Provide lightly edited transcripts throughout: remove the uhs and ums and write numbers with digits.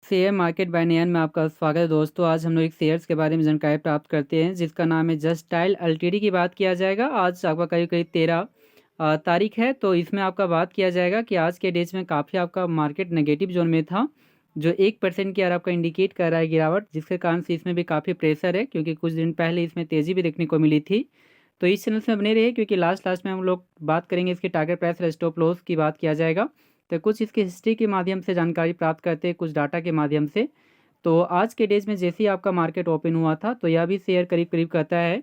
Share market bye नयन में आपका स्वागत है दोस्तों। आज हम लोग एक शेयर्स के बारे में जानकारी प्राप्त करते हैं जिसका नाम है जस्ट डायल एलटीडी की बात किया जाएगा। आज आपका करीब करीब 13 तारीख है, तो इसमें आपका बात किया जाएगा कि आज के डेज में काफ़ी आपका मार्केट नेगेटिव जोन में था, जो 1% की यार आपका इंडिकेट कर रहा है गिरावट, जिसके कारण से इसमें भी काफ़ी प्रेशर है क्योंकि कुछ दिन पहले इसमें तेज़ी भी देखने को मिली थी। तो इस चैनल में बने रहिए क्योंकि लास्ट में हम लोग बात करेंगे इसके टारगेट प्राइस और स्टॉप लॉस की बात किया जाएगा। तो कुछ इसकी हिस्ट्री के माध्यम से जानकारी प्राप्त करते हैं, कुछ डाटा के माध्यम से। तो आज के डेज में जैसे ही आपका मार्केट ओपन हुआ था तो यह भी शेयर करीब करीब कहता है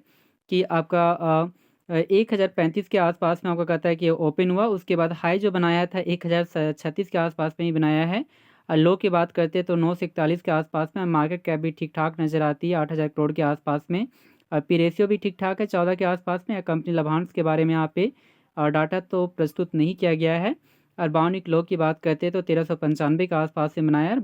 कि आपका 1035 के आसपास में आपका कहता है कि ओपन हुआ। उसके बाद हाई जो बनाया था 1036 के आसपास में ही बनाया है। और लो की बात करते हैं तो 941 के आसपास में। मार्केट कैप भी ठीक ठाक नज़र आती है 8000 करोड़ के आसपास में। और पी रेशियो भी ठीक ठाक है 14 के आसपास में। कंपनी लाभांश के बारे में यहाँ पे डाटा तो प्रस्तुत नहीं किया गया है। और बाउनिक लो की बात करते हैं तो 1395 के आसपास से बनाया है।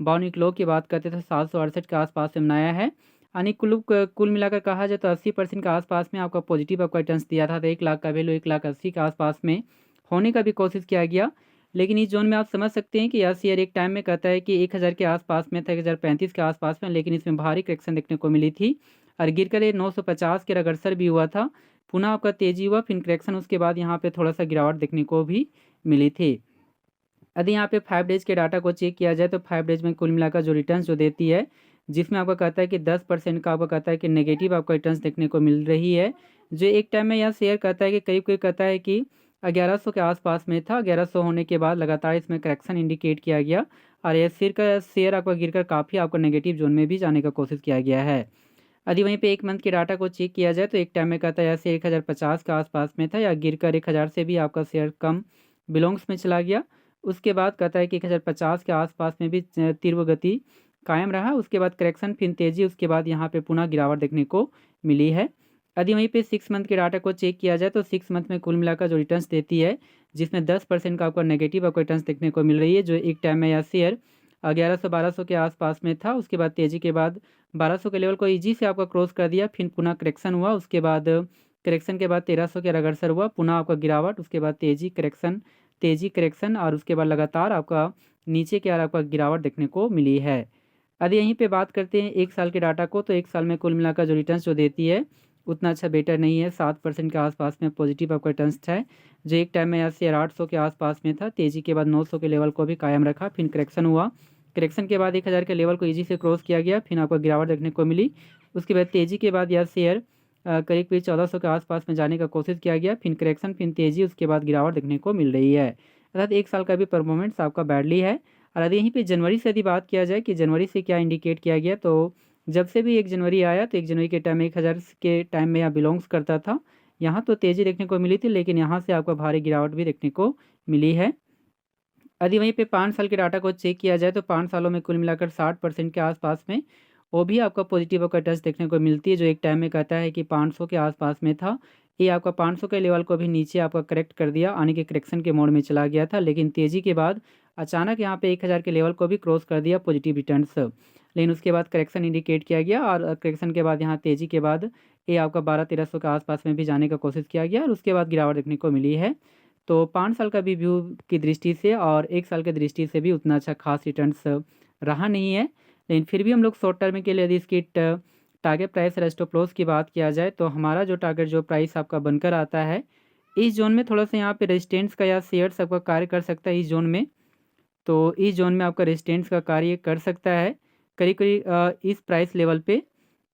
बाउनिक लो की बात करते हैं तो 768 के आसपास से बनाया है। यानी कुल मिलाकर कहा जाए तो 80% के आसपास में आपका पॉजिटिव आपका रिटर्न्स दिया था। तो 1 लाख का वैल्यू 1,80,000 के आसपास में होने का भी कोशिश किया गया। लेकिन इस जोन में आप समझ सकते हैं कि यह शेयर एक टाइम में कहता है कि 1000 के आसपास में था, 1035 के आसपास में, लेकिन इसमें भारी करेक्शन देखने को मिली थी और गिरकर ये 950 के रगड़सर भी हुआ था। पुनः आपका तेजी हुआ, फिर करेक्शन, उसके बाद यहाँ पे थोड़ा सा गिरावट देखने को भी मिली थी। यदि यहाँ पे 5 डेज के डाटा को चेक किया जाए तो 5 डेज में कुल मिलाकर जो रिटर्न्स जो देती है, जिसमें आपका कहता है कि 10% का आपका कहता है कि नेगेटिव आपका रिटर्न्स देखने को मिल रही है। जो एक टाइम में यह शेयर कहता है कि करीब करीब कहता है कि 1100 के आसपास में था। 1100 होने के बाद लगातार इसमें करेक्शन इंडिकेट किया गया और यह शेयर आपका गिरकर काफ़ी आपका नेगेटिव जोन में भी जाने का कोशिश किया गया है। यदि वहीं पे 1 मंथ के डाटा को चेक किया जाए तो एक टाइम में कहता है शेयर 1050 के आसपास में था, या गिरकर 1000 से भी आपका शेयर कम बिलोंग्स में चला गया। उसके बाद कहता है कि 1050 के आसपास में भी तीव्र गति कायम रहा। उसके बाद करेक्शन, फिर तेजी, उसके बाद यहाँ पे पुनः गिरावट देखने को मिली है। यदि वहीं पे 6 मंथ के डाटा को चेक किया जाए तो 6 मंथ में कुल मिलाकर जो रिटर्न्स देती है, जिसमें 10% का आपका नेगेटिव आपको रिटर्न्स देखने को मिल रही है। जो एक टाइम में यह शेयर 1100-1200 के आसपास में था। उसके बाद तेजी के बाद 1200 के लेवल को ईजी से आपका क्रॉस कर दिया, फिर पुनः करेक्शन हुआ। उसके बाद करेक्शन के बाद 1300 के रगड़सर हुआ, पुनः आपका गिरावट, उसके बाद तेजी करेक्शन और उसके बाद लगातार आपका नीचे की ओर आपका गिरावट देखने को मिली है। यदि यहीं पे बात करते हैं 1 साल के डाटा को, तो 1 साल में कुल मिलाकर जो रिटर्न्स जो देती है उतना अच्छा बेटर नहीं है। 7% के आसपास में पॉजिटिव आपका रिटर्न्स है। जो एक टाइम में यहाँ शेयर 800 के आसपास में था, तेजी के बाद 900 के लेवल को भी कायम रखा, फिर करेक्शन हुआ। करेक्शन के बाद 1000 के लेवल को ईजी से क्रॉस किया गया, फिर आपको गिरावट देखने को मिली। उसके बाद तेजी के बाद यह शेयर करीब करीब 1400 के आसपास में जाने का कोशिश किया गया, फिर करेक्शन, फिर तेजी, उसके बाद गिरावट देखने को मिल रही है। अर्थात 1 साल का भी परफॉर्मेंस आपका बैडली है। और यदि यहीं पे जनवरी से यदि बात किया जाए कि जनवरी से क्या इंडिकेट किया गया, तो जब से भी 1 जनवरी आया तो 1 जनवरी के टाइम में 1000 के टाइम में यहाँ बिलोंग्स करता था। यहाँ तो तेज़ी देखने को मिली थी, लेकिन यहाँ से आपका भारी गिरावट भी देखने को मिली है। यदि वहीं पे 5 साल के डाटा को चेक किया जाए तो 5 सालों में कुल मिलाकर 60% के आसपास में वो भी आपका पॉजिटिव आपका टच देखने को मिलती है। जो एक टाइम में कहता है कि 500 के आसपास में था, ये आपका 500 के लेवल को भी नीचे आपका करेक्ट कर दिया, आने के करेक्शन के मोड में चला गया था। लेकिन तेज़ी के बाद अचानक यहाँ पे 1000 के लेवल को भी क्रॉस कर दिया पॉजिटिव रिटर्न्स। लेकिन उसके बाद करेक्शन इंडिकेट किया गया और करेक्शन के बाद यहाँ तेज़ी के बाद ये आपका 1200-1300 के आसपास में भी जाने का कोशिश किया गया और उसके बाद गिरावट देखने को मिली है। तो 5 साल का भी व्यू की दृष्टि से और 1 साल की दृष्टि से भी उतना अच्छा खास रिटर्न्स रहा नहीं है। लेकिन फिर भी हम लोग शॉर्ट टर्म के लिए यदि इसकी टारगेट प्राइस और स्टॉप लॉस की बात किया जाए तो हमारा जो टारगेट जो प्राइस आपका बनकर आता है, इस जोन में थोड़ा सा यहाँ पे रेजिस्टेंस का या शेयर्स आपका कार्य कर सकता है इस जोन में। तो इस जोन में आपका रेजिस्टेंस का कार्य कर सकता है करीब करीब इस प्राइस लेवल पे।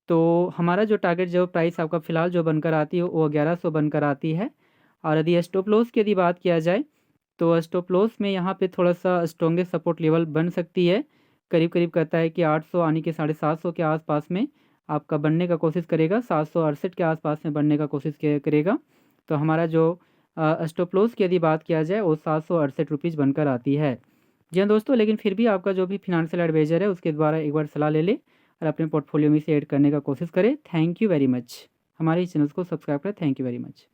तो हमारा जो टारगेट जो प्राइस आपका फ़िलहाल जो बनकर आती है वो 1100 बनकर आती है। और यदि स्टॉप लॉस की यदि बात किया जाए तो स्टॉप लॉस में यहाँ पे थोड़ा सा स्ट्रॉन्गेस्ट सपोर्ट लेवल बन सकती है। करीब करीब कहता है कि 800 आने के 750 के आसपास में आपका बनने का कोशिश करेगा, 768 के आसपास में बनने का कोशिश करेगा। तो हमारा जो स्टॉप लॉस की यदि बात किया जाए वो 768 रुपीज़ बनकर आती है। जी हाँ दोस्तों, लेकिन फिर भी आपका जो भी फिनेंशियल एडवाइज़र है उसके द्वारा एक बार सलाह ले और अपने पोर्टफोलियो में से ऐड करने का कोशिश करें। Thank you very much. हमारे इस चैनल को सब्सक्राइब करें। Thank you very much.